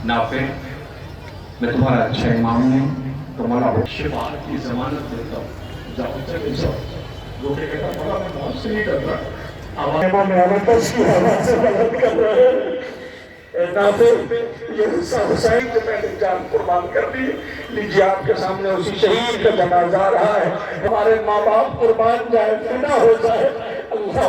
नाफे मैं तुम्हारा अच्छा इमाम हूँ, तुम्हारा शिफात की जमानत देता हूँ, जाओ चले जाओ। रोके कहता बड़ा मैं बहुत सही कर रहा आवाज़ कर रहे हैं नाफे ये हुसैन के मैंने जान कुर्बान कर दी। लीजिए आपके सामने उसी शहीद का जनाजा आ रहा है। हमारे माँ बाप कुर्बान जाए, फिदा हो जाए। अल्लाह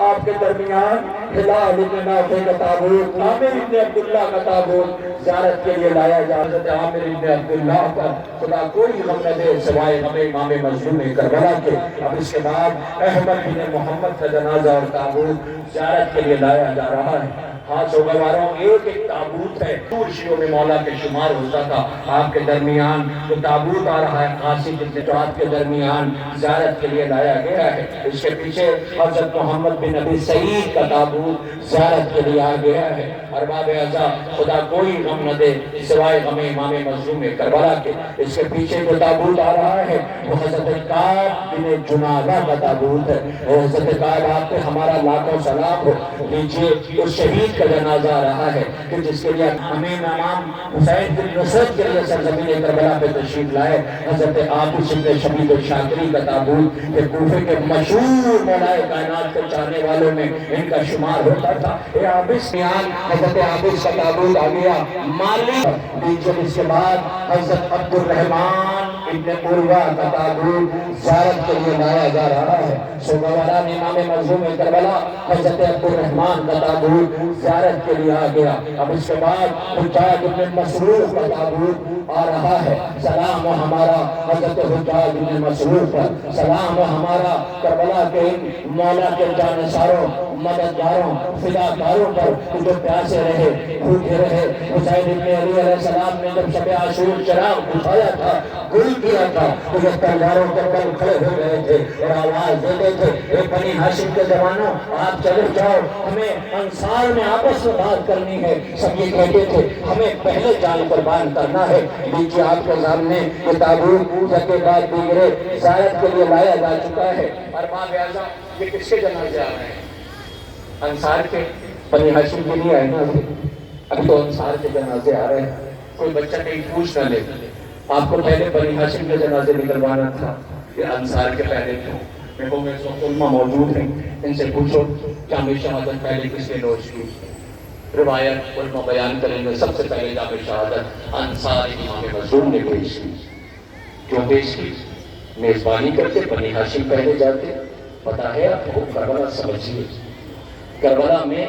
आपके दरमियान हिलाल इब्न नाफे का ताबूत, आमिर इब्न अब्दुल्लाह का ताबूत ज़ियारत के लिए लाया जा सकता है। आमिर इब्न अब्दुल्लाह का खुदा कोई गम न दे सिवाय हमें इमाम मज़लूम करबला के। अब इसके बाद अहमद बिन मोहम्मद का जनाजा और ताबूत ज़ियारत के लिए लाया जा रहा है। हाँ शोभावारों एक एक ताबूत है, दूरशियों में मौला के शुमार होता था। आपके दरमियान जो ताबूत आ रहा है कासिम इब्न तुआब के दरमियान ज़ियारत के लिए लाया गया है। इसके पीछे हज़रत मोहम्मद बिन नबी सईद का ताबूत ज़ियारत के लिए आ गया है। अरबाब अज़ा खुदा कोई गम न दे सिवाय गम इमाम मज़लूम करबला के। इसके पीछे जो ताबूत आ रहा है वो हज़रत काब बिन जुनादा का ताबूत है। हज़रत काब आप पे हमारा लाखों सलाम हो। लीजिए उस शहीद का जनाजा आ रहा है कि जिसके लिए हमें इमाम हुसैन बिन नुसरत के लिए सरज़मीन करबला पे तशरीफ लाए। हज़रत आबिस इब्न शबीब शाकिरी का ताबूत ये कूफे के मशहूर मौलाए कायनात के चाहने वालों में इनका शुमार होता था। ये आबिस मियान हज़रत आबिस का ताबूत आ गया मालिक। लीजिए इसके बाद हज़रत अब्दुर्रहमान इब्न उर्वा का ताबूत ज़ियारत के लिए लाया जा रहा है। सुबहान इमाम मज़लूम करबला हज़रत अब्दुर्रहमान का ताबूत ज़ियारत के लिए आ गया। अब इसके बाद हुज्जाज इब्न मसरूफ का ताबूत आ रहा है। सलाम हमारा हज़रत हुज्जाज इब्न मसरूफ पर, सलाम हमारा करबला के मौला के जानसारों मददगारों फिदाकारों पर जो प्यासे रहे भूखे रहे। हुसैन इब्न अली अलैहिस्सलाम ने जब शब आशूर चिराग उठाया था, गुल किया था, तो ये तलवारों के बल खड़े हो गए थे और आवाज देते थे ए बनी हाशिम के जवानों आप चले जाओ, हमें अंसार में आपस में बात करनी है। सब ये कहते थे हमें पहले जान कुर्बान करना है। लीजिए आपके सामने ये ताबूत के बाद दीगरे ज़ियारत के लिए लाया जा चुका है। अरबाब आज़ा ये किसके जनाजे आ रहे हैं? अंसार के, बनी हाशिम के लिए आए ना। अभी तो अंसार के जनाजे आ रहे हैं। कोई बच्चा कहीं पूछ ना ले आपको पहले बनी हाशिम के जनाजे निकलवाना था या अंसार के पहले क्यों? देखो मेरे साथ उलमा मौजूद हैं, इनसे पूछो जामे शहादत पहले किसने नोश की? रिवायत उलमा बयान करेंगे सबसे पहले जामे शहादत अंसार इमाम मज़लूम ने पेश की। क्यों पेश की? मेज़बानी करते बनी हाशिम पहले जाते। पता है आपको करबला समझिए, करबला में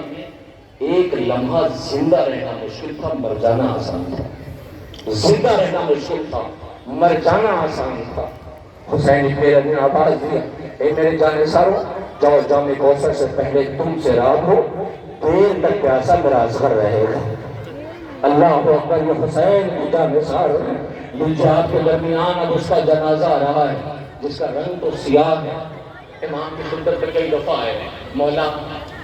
एक लम्हा जिंदा रहना मुश्किल था, मर जाना आसान था। जिंदा रहना मुश्किल था, मर जाना आसान था। हुसैन इब्न अली ने आवाज दिया ए मेरे जानिसारों जाओ जामे कौसर से पहले तुमसे रात हो, देर तक प्यासा मेरा असगर रहेगा। अल्लाह अकबर। ये हुसैन की जानिसार लीजिए आपके दरमियान अब उसका जनाजा आ रहा है जिसका रंग तो सियाह है। इमाम की खिदमत में कई दफा है मौला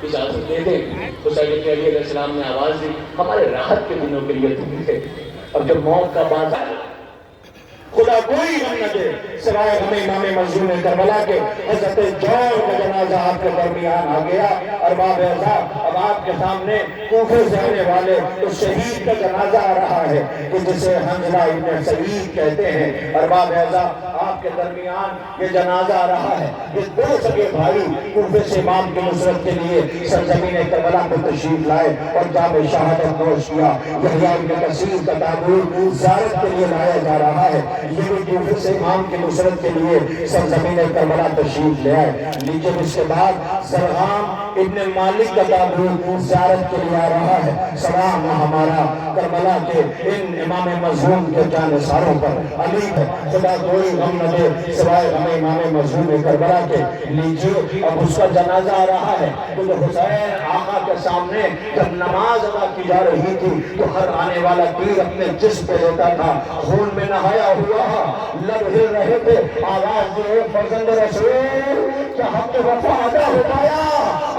इजाजत दे दे। हुसैन इब्न अली अलैहिस्सलाम ने आवाज दी हमारे राहत के दिनों के लिए तुम थे, अब जब मौत का बात आया खुदा कोई गम न दे सिवाय हमें इमाम मज़लूम करबला के। हज़रत जौर का जनाजा आपके दरमियान आ गया। अरबाब अज़ा अब आपके सामने कूफे से आने वाले उस शहीद का जनाजा आ रहा है कि जिसे हंज़ला इब्न सईद कहते हैं। अरबाब अज़ा आपके दरमियान ये जनाजा आ रहा है। ये दो सगे भाई कूफे से इमाम की नुसरत के लिए सरजमीन करबला पर तशरीफ लाए और जामे शहादत नोश किया। यहया इब्न कसीर का ताबूत ज़ियारत के लिए लाया जा रहा है। ये भी कूफे से इमाम की नुसरत के लिए सरजमीन करबला तशरीफ ले आए। लीजिए इसके बाद ज़रगाम इब्न मालिक का ताबूत ज़ियारत के लिए आ रहा है। सलाम हमारा करबला के इन इमाम मज़लूम के जानसारों पर अली है। खुदा कोई गम न दे सिवाय हमें इमाम मज़लूम करबला के। लीजिए अब उसका जनाजा आ रहा है। तो हुसैन आका के सामने जब नमाज अदा की जा रही थी तो हर आने वाला तीर अपने जिस्म पे लेता था। खून में नहाया हुआ लब हिल रहे थे। आवाज दिए फर्जंद रसूल क्या हक़ वफा अदा हो पाया?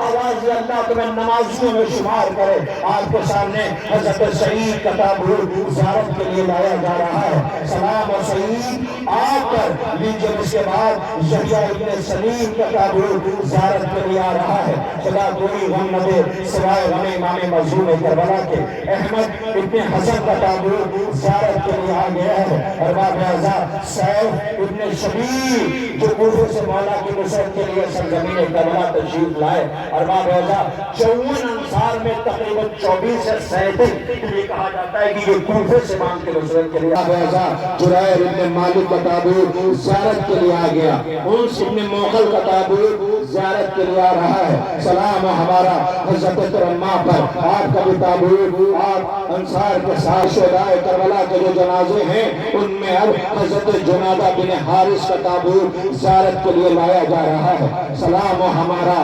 आवाज अल्लाह तुम्हें नमाजियों में शुमार करे। आपके सामने हज़रत सईद شہید کا تابوت زیارت کے لیے لایا جا رہا ہے۔ سلام و سعید آپ پر لیجئے۔ اس کے بعد یحییٰ ابن سلیم کا تابوت زیارت کے لیے آ رہا ہے۔ خدا کوئی غم نہ دے سوائے غم امام مظلوم کربلا کے۔ احمد ابن حسن کا تابوت زیارت کے لیے آ گیا ہے۔ ارباب اعزاز سیف ابن شبیر جو کوفے سے مولا کی نصرت کے لیے سرزمین کربلا تشریف لائے۔ ارباب اعزاز 54 انصار میں تقریباً 24 سے 37 یہ کہا جاتا ہے کہ یہ کوفے سے امام کی نصرت کے لیے جریر ابن مالک کا تابوت زیارت کے لیے آ گیا۔ انس ابن موخل کا تابوت زیارت کے لیے آ رہا ہے۔ سلام ہمارا حضرت کرما پر، آپ کا بھی تابوت آپ انصار کے ساتھ شہدائے کربلا کے جو جنازے ہیں ان میں اب حضرت جنادہ بن حارث کا تابوت زیارت کے لیے لایا جا رہا ہے۔ سلام ہمارا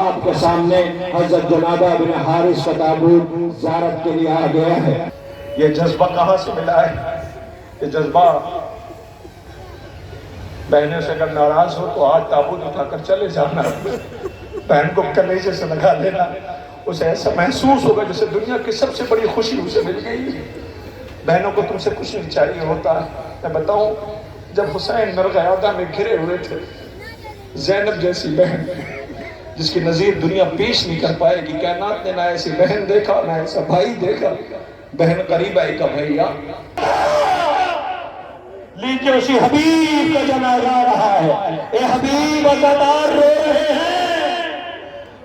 آپ کے سامنے حضرت جنادہ بن حارث کا تابوت زیارت کے لیے آ گیا ہے۔ یہ جذبہ کہاں سے ملا ہے؟ یہ جذبہ بہنوں سے اگر ناراض ہو تو آج تابوت اٹھا کر چلے جانا، بہن کو کلیجے سے لگا لینا، اسے ایسا محسوس ہوگا جیسے دنیا کی سب سے بڑی خوشی اسے مل گئی۔ بہنوں کو تم سے کچھ نہیں چاہیے ہوتا۔ میں بتاؤں جب حسین مرغیادہ میں گھرے ہوئے تھے، زینب جیسی بہن جس کی نظیر دنیا پیش نہیں کر پائے گی، کائنات نے نہ ایسی بہن دیکھا نہ ایسا بھائی دیکھا، بہن قریب آئی کا بھائیا لیجئے اسی حبیب کا جنازہ آ رہا ہے۔ اے حبیب عزادار رو رہے ہیں،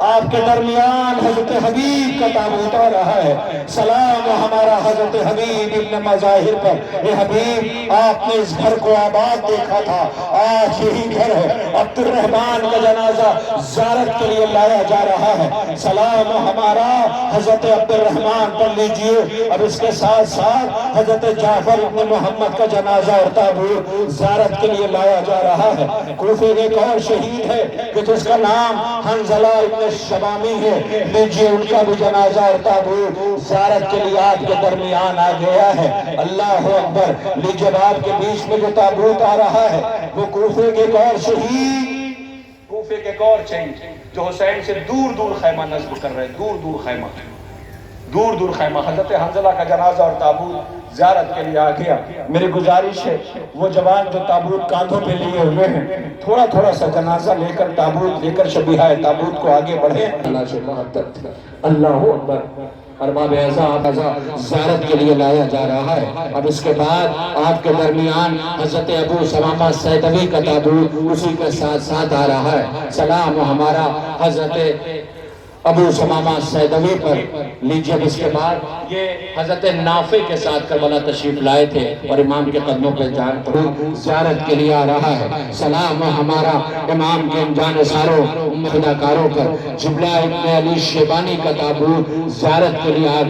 آپ کے درمیان حضرت حبیب کا تابوت آ رہا ہے۔ سلام ہمارا حضرت حبیب ابن مظاہر پر۔ اے حبیب آپ نے اس گھر کو آباد دیکھا تھا، آج یہی گھر ہے۔ عبد الرحمن کا جنازہ زیارت کے لیے لایا جا رہا ہے۔ سلام ہمارا حضرت عبد الرحمن پر لیجئے۔ اب اس کے ساتھ ساتھ حضرت جعفر ابن محمد کا جنازہ اور تابوت زیارت کے لیے لایا جا رہا ہے۔ کوفے ایک اور شہید ہے کہ جس کا نام حنظلہ ابن شبامی ہے، لیجئے ان کا بھی جنازہ اور تابوت زیارت کے لیے آپ کے درمیان آ گیا ہے۔ اللہ اکبر۔ لیجئے آپ کے بیچ میں جو تابوت آ رہا ہے وہ کوفے کے ایک اور شہید، کوفے کے ایک اور شہید جو حسین سے دور دور خیمہ نصب کر رہے ہیں، دور دور خیمہ حضرت حنظلہ کا جنازہ اور تابوت زیارت کے لیے آ گیا۔ میری گزارش ہے وہ جوان جو تابوت کاندھوں پہ لیے ہوئے ہیں تھوڑا تھوڑا سا جنازہ لے کر تابوت لے کر شبیہہ تابوت کو آگے بڑھے۔ اللہ سے محبت، اللہ اکبر۔ ارباب اعزاز زیارت کے لیے لایا جا رہا ہے۔ اب اس کے بعد آپ کے درمیان حضرت ابو ثمامہ سیدوی کا تابوت اسی کے ساتھ ساتھ آ رہا ہے۔ سلام ہمارا حضرت ابو ثمامہ سیدوی پر۔ لیجئے اس کے بعد یہ حضرت نافع کے ساتھ کربلا تشریف لائے تھے اور امام کے قدموں پہ جان پڑے، زیارت کے لیے آ رہا ہے۔ سلام ہمارا امام کے جانثاروں فداکاروں پر۔ جبلہ ابن علی شیبانی کا تابوت زیارت کے لیے آ گیا۔